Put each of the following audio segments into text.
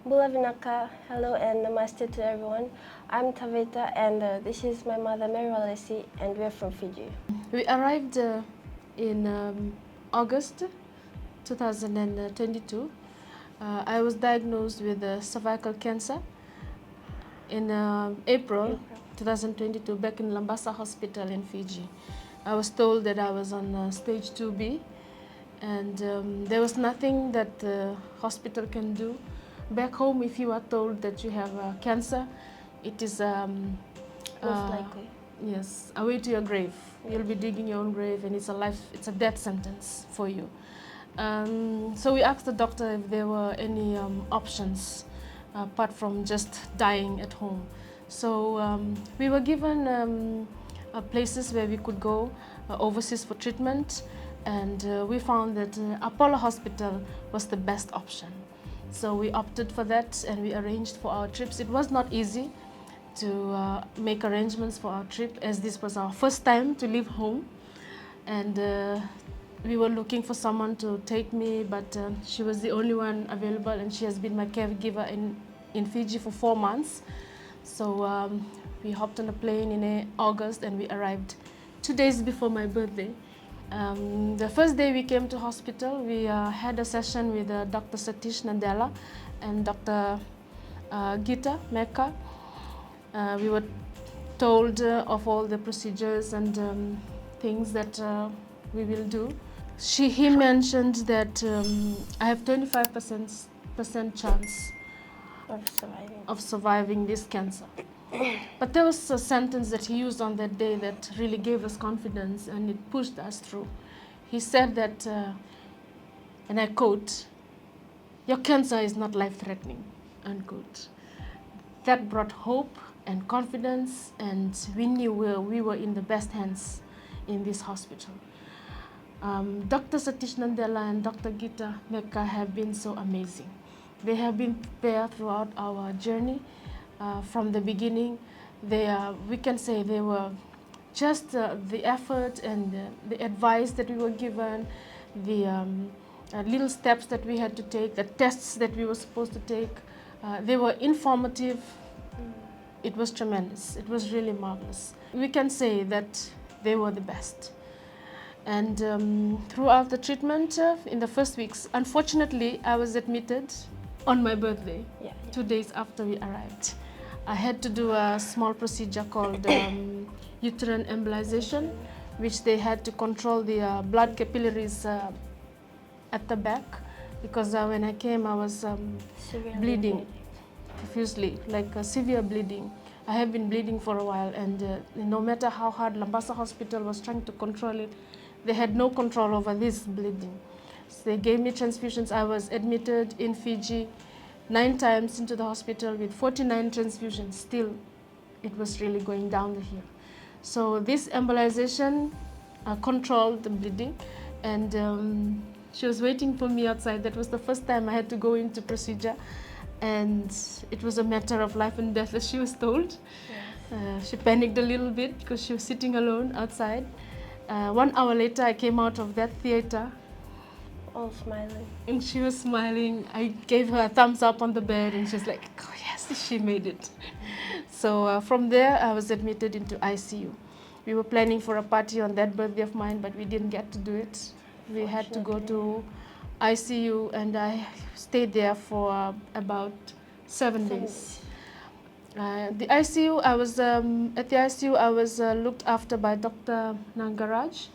Bulavinaka, hello and namaste to everyone. I'm Tavaita and this is my mother Merewalesi and we're from Fiji. We arrived in August 2022. I was diagnosed with cervical cancer in April 2022 back in Lambasa Hospital in Fiji. I was told that I was on stage 2B and there was nothing that the hospital can do. Back home, if you are told that you have cancer, it is Most likely. yes, away to your grave. You'll be digging your own grave, and it's a death sentence for you. So we asked the doctor if there were any options apart from just dying at home. So we were given places where we could go overseas for treatment, and we found that Apollo Hospital was the best option. So we opted for that and we arranged for our trips. It was not easy to make arrangements for our trip, as this was our first time to leave home, and we were looking for someone to take me, but she was the only one available, and she has been my caregiver in Fiji for 4 months. So we hopped on a plane in August and we arrived 2 days before my birthday. The first day we came to hospital, we had a session with Dr. Satyesh Nadella and Dr. Gita Mecca. We were told of all the procedures and things that we will do. He mentioned that I have 25% chance of surviving this cancer. But there was a sentence that he used on that day that really gave us confidence and it pushed us through. He said that, and I quote, "Your cancer is not life-threatening," unquote. That brought hope and confidence, and we knew we were in the best hands in this hospital. Dr. Satyesh Nadella and Dr. Gita Mecca have been so amazing. They have been there throughout our journey. From the beginning, we can say they were just the effort and the advice that we were given, the little steps that we had to take, the tests that we were supposed to take. They were informative. It was tremendous. It was really marvelous. We can say that they were the best. And throughout the treatment, in the first weeks, unfortunately, I was admitted on my birthday, 2 days after we arrived. I had to do a small procedure called uterine embolization, which they had to control the blood capillaries at the back, because when I came, I was bleeding profusely, like severe bleeding. I have been bleeding for a while, and no matter how hard Lambasa Hospital was trying to control it, they had no control over this bleeding. So they gave me transfusions. I was admitted in Fiji 9 times into the hospital with 49 transfusions. Still, it was really going down the hill. So this embolization controlled the bleeding, and she was waiting for me outside. That was the first time I had to go into procedure, and it was a matter of life and death, as she was told. She panicked a little bit because she was sitting alone outside. 1 hour later, I came out of that theater, all smiling. And she was smiling. I gave her a thumbs up on the bed, and she was like, "Oh yes, she made it." So from there, I was admitted into ICU. We were planning for a party on that birthday of mine, but we didn't get to do it. We had to go to ICU, and I stayed there for about 7 days. The ICU, I was at the ICU. I was looked after by Dr. Nangaraj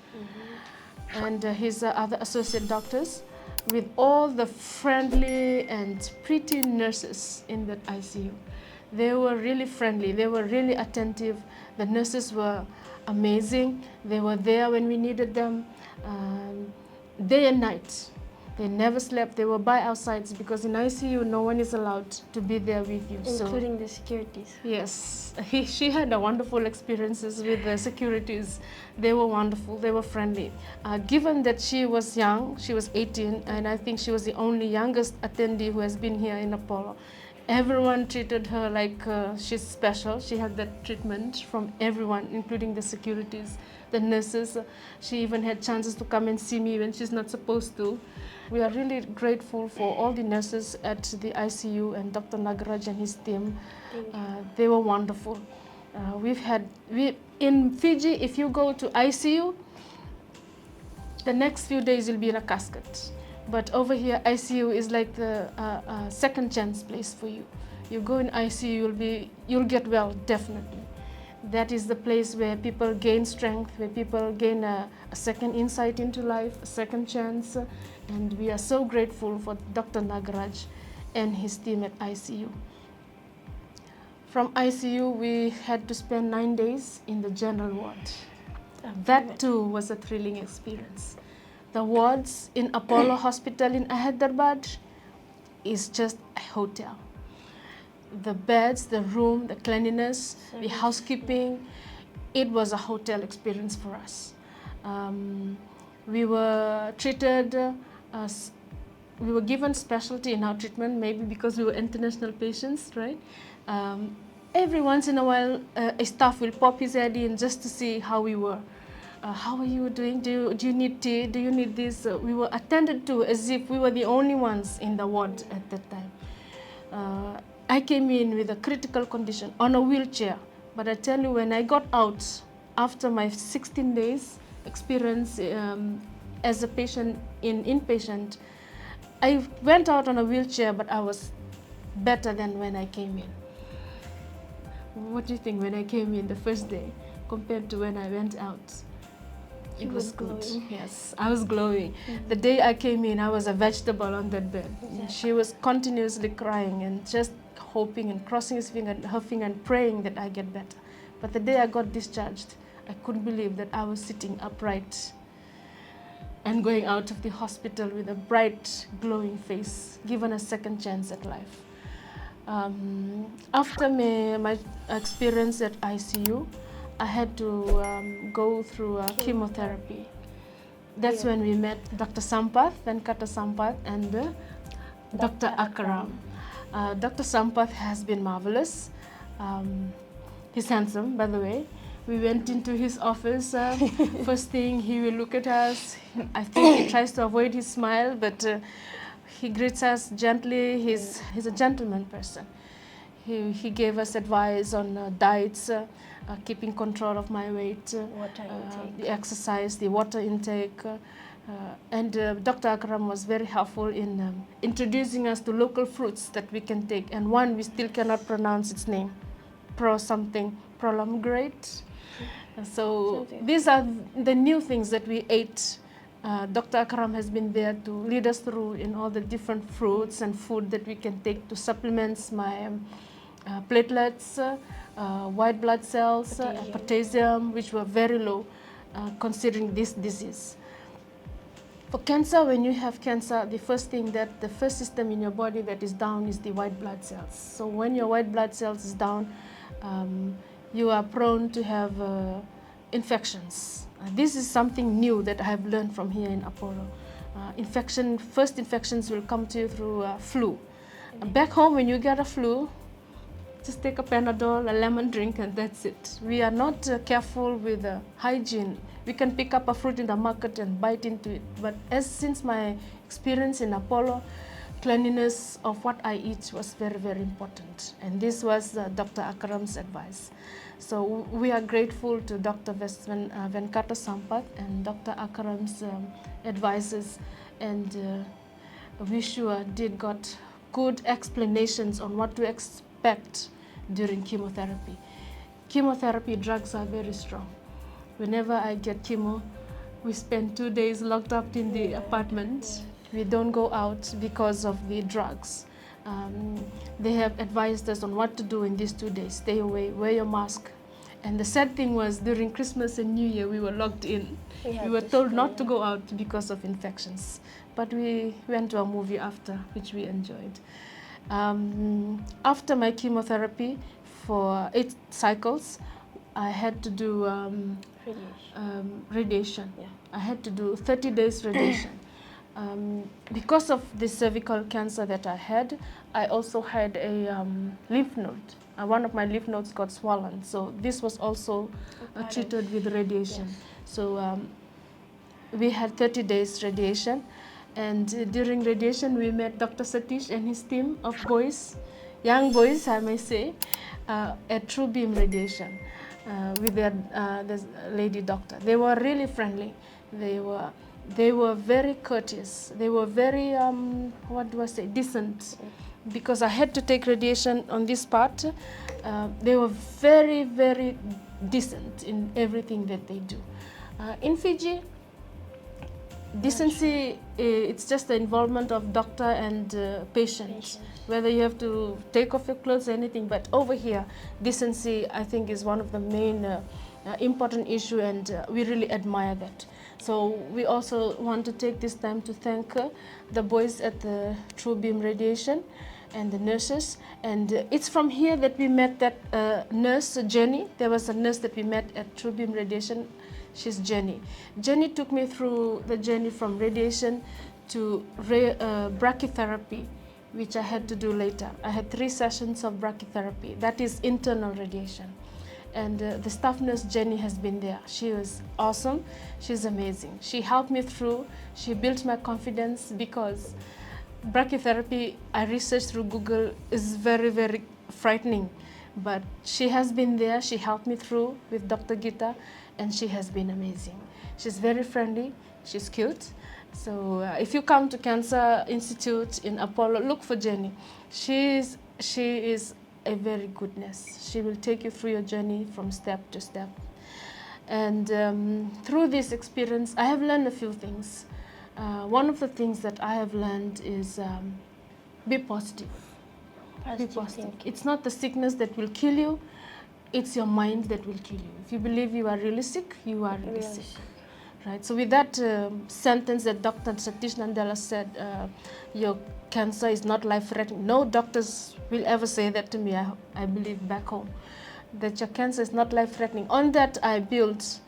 and his other associate doctors, with all the friendly and pretty nurses in that ICU. They were really friendly. They were really attentive. The nurses were amazing. They were there when we needed them, day and night. They never slept. They were by our sides, because in ICU, no one is allowed to be there with you. Including the securities. Yes. She had a wonderful experiences with the securities. They were wonderful. They were friendly. Given that she was young, she was 18, and I think she was the only youngest attendee who has been here in Apollo. Everyone treated her like she's special. She had that treatment from everyone, including the securities, the nurses. She even had chances to come and see me when she's not supposed to. We are really grateful for all the nurses at the ICU and Dr. Nagaraj and his team. They were wonderful. In Fiji, if you go to ICU, the next few days you'll be in a casket. But over here, ICU is like the second chance place for you. You go in ICU, you'll get well, definitely. That is the place where people gain strength, where people gain a second insight into life, a second chance. And we are so grateful for Dr. Nagaraj and his team at ICU. From ICU, we had to spend 9 days in the general ward. That too was a thrilling experience. The wards in Apollo Hospital in Hyderabad is just a hotel. The beds, the room, the cleanliness, the housekeeping, it was a hotel experience for us. We were treated, we were given specialty in our treatment, maybe because we were international patients, right? Every once in a while, a staff will pop his head in just to see how we were. How are you doing? Do you need tea? Do you need this? We were attended to as if we were the only ones in the ward at that time. I came in with a critical condition on a wheelchair, but I tell you, when I got out after my 16 days experience as a patient in Inpatient, I went out on a wheelchair, but I was better than when I came in. What do you think when I came in the first day compared to when I went out? It was good. Yes, I was glowing. The day I came in, I was a vegetable on that bed. She was continuously crying and just hoping and crossing her finger and praying that I get better. But the day I got discharged, I couldn't believe that I was sitting upright and going out of the hospital with a bright, glowing face, given a second chance at life. After my experience at ICU, I had to go through chemotherapy. That's when we met Dr. Sampath, Venkata Sampath, and Dr. Akram. Dr. Sampath has been marvelous. He's handsome, by the way. We went into his office. First thing, he will look at us. I think he tries to avoid his smile, but he greets us gently. He's a gentleman person. He gave us advice on diets, keeping control of my weight, Water intake. the exercise, the water intake. And Dr. Akram was very helpful in introducing us to local fruits that we can take. And one, we still cannot pronounce its name, prolongate. So these are the new things that we ate. Dr. Akram has been there to lead us through in all the different fruits and food that we can take to supplement my platelets, white blood cells, potassium, which were very low considering this disease. For cancer, when you have cancer, the first system in your body that is down is the white blood cells. So when your white blood cells is down, you are prone to have infections. This is something new that I have learned from here in Apollo. First infections will come to you through flu. Back home, when you get a flu, just take a Panadol, a lemon drink, and that's it. We are not careful with hygiene. We can pick up a fruit in the market and bite into it. But since my experience in Apollo, cleanliness of what I eat was very, very important. And this was Dr. Akram's advice. So we are grateful to Dr. Venkata Sampath and Dr. Akram's advices, and we sure did got good explanations on what to expect during chemotherapy. Chemotherapy drugs are very strong. Whenever I get chemo, we spend 2 days locked up in the apartment. We don't go out because of the drugs. They have advised us on what to do in these 2 days. Stay away, wear your mask. And the sad thing was, during Christmas and New Year, we were locked in. We were told not to go out because of infections. But we went to a movie after, which we enjoyed. After my chemotherapy for 8 cycles, I had to do radiation. Yeah. I had to do 30 days radiation. Because of the cervical cancer that I had, I also had a lymph node. One of my lymph nodes got swollen. So this was also treated with radiation. Yes. So we had 30 days radiation. And during radiation, we met Dr. Satish and his team of boys, young boys, I may say, at True Beam Radiation with their this lady doctor. They were really friendly. They were very courteous. They were very, what do I say, decent. Because I had to take radiation on this part, they were very, very decent in everything that they do. In Fiji, decency, it's just the involvement of doctor and patient, whether you have to take off your clothes or anything. But over here, decency, I think, is one of the main important issue, and we really admire that. So we also want to take this time to thank the boys at the True Beam Radiation and the nurses. And it's from here that we met that nurse, Jenny. There was a nurse that we met at True Beam Radiation. She's Jenny. Jenny took me through the journey from radiation to brachytherapy, which I had to do later. I had 3 sessions of brachytherapy. That is internal radiation. And the staff nurse, Jenny, has been there. She was awesome. She's amazing. She helped me through. She built my confidence, because brachytherapy, I researched through Google, is very, very frightening. But she has been there. She helped me through with Dr. Gita, and she has been amazing. She's very friendly. She's cute. So if you come to Cancer Institute in Apollo, look for Jenny. She is a very good nurse. She will take you through your journey from step to step. And through this experience, I have learned a few things. One of the things that I have learned is be positive. Be positive. It's not the sickness that will kill you, it's your mind that will kill you. If you believe you are really sick, you are really sick. Right? So with that sentence that Dr. Satyesh Nadella said, your cancer is not life-threatening. No doctors will ever say that to me, I believe, back home, that your cancer is not life-threatening. On that, I built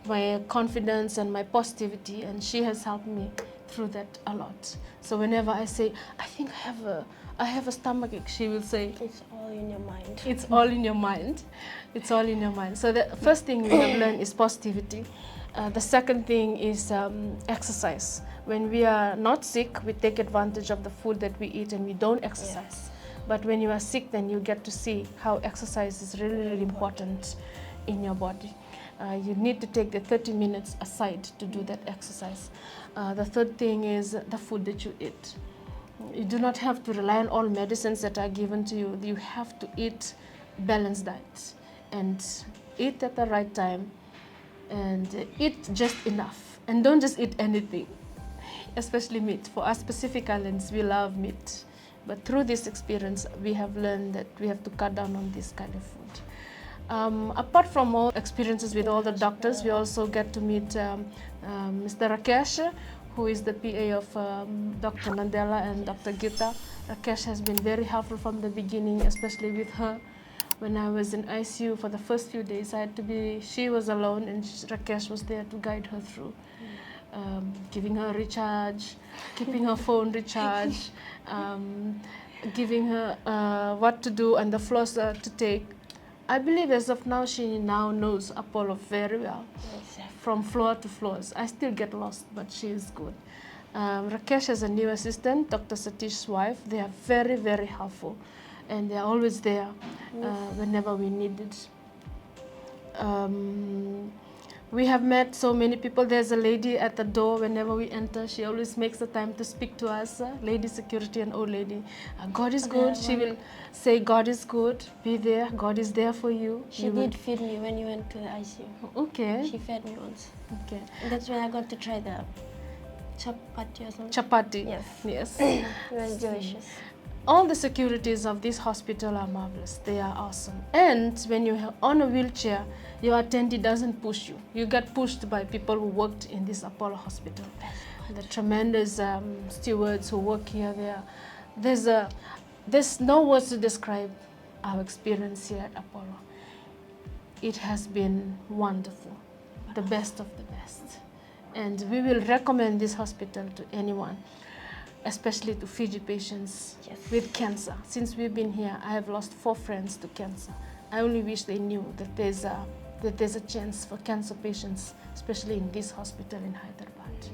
my confidence and my positivity, and she has helped me through that a lot. So whenever I say, I think I have a stomachache, she will say, it's all in your mind. It's all in your mind. It's all in your mind. So the first thing we have learned is positivity. The second thing is exercise. When we are not sick, we take advantage of the food that we eat and we don't exercise. But when you are sick, then you get to see how exercise is really, really important in your body. You need to take the 30 minutes aside to do that exercise. The third thing is the food that you eat. You do not have to rely on all medicines that are given to you. You have to eat balanced diet and eat at the right time and eat just enough. And don't just eat anything, especially meat. For us Pacific Islands, we love meat. But through this experience, we have learned that we have to cut down on this kind of food. Apart from all experiences with all the doctors, we also get to meet Mr. Rakesh, who is the PA of Dr. Nadella and Dr. Gita. Rakesh has been very helpful from the beginning, especially with her. When I was in ICU for the first few days, she was alone, and Rakesh was there to guide her through. Giving her a recharge, keeping her phone recharged, giving her what to do and the floors to take. I believe as of now, she now knows Apollo very well, from floor to floors. I still get lost, but she is good. Rakesh has a new assistant, Dr. Satish's wife. They are very, very helpful, and they are always there whenever we need it. We have met so many people. There's a lady at the door whenever we enter. She always makes the time to speak to us. Lady security, an old lady. God is good. She will say, God is good. Be there. God is there for you. She did feed me when you went to the ICU. Okay. She fed me once. Okay. And that's when I got to try the chapati or something. Chapati. Yes. Yes. It was delicious. All the securities of this hospital are marvelous. They are awesome. And when you're on a wheelchair, your attendee doesn't push you. You get pushed by people who worked in this Apollo hospital. The tremendous stewards who work here. There's no words to describe our experience here at Apollo. It has been wonderful, the best of the best. And we will recommend this hospital to anyone. especially to Fiji patients Yes. with cancer. Since we've been here, I have lost 4 friends to cancer. I only wish they knew that there's a chance for cancer patients, especially in this hospital in Hyderabad.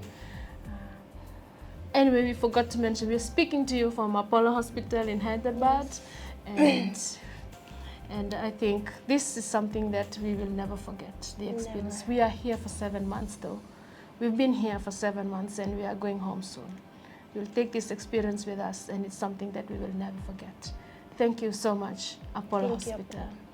Anyway, we forgot to mention we're speaking to you from Apollo Hospital in Hyderabad, and I think this is something that we will never forget, the experience. Never. We are here for 7 months though. We've been here for 7 months and we are going home soon. We'll take this experience with us, and it's something that we will never forget. Thank you so much, Apollo Thank you, Hospital. Apollo.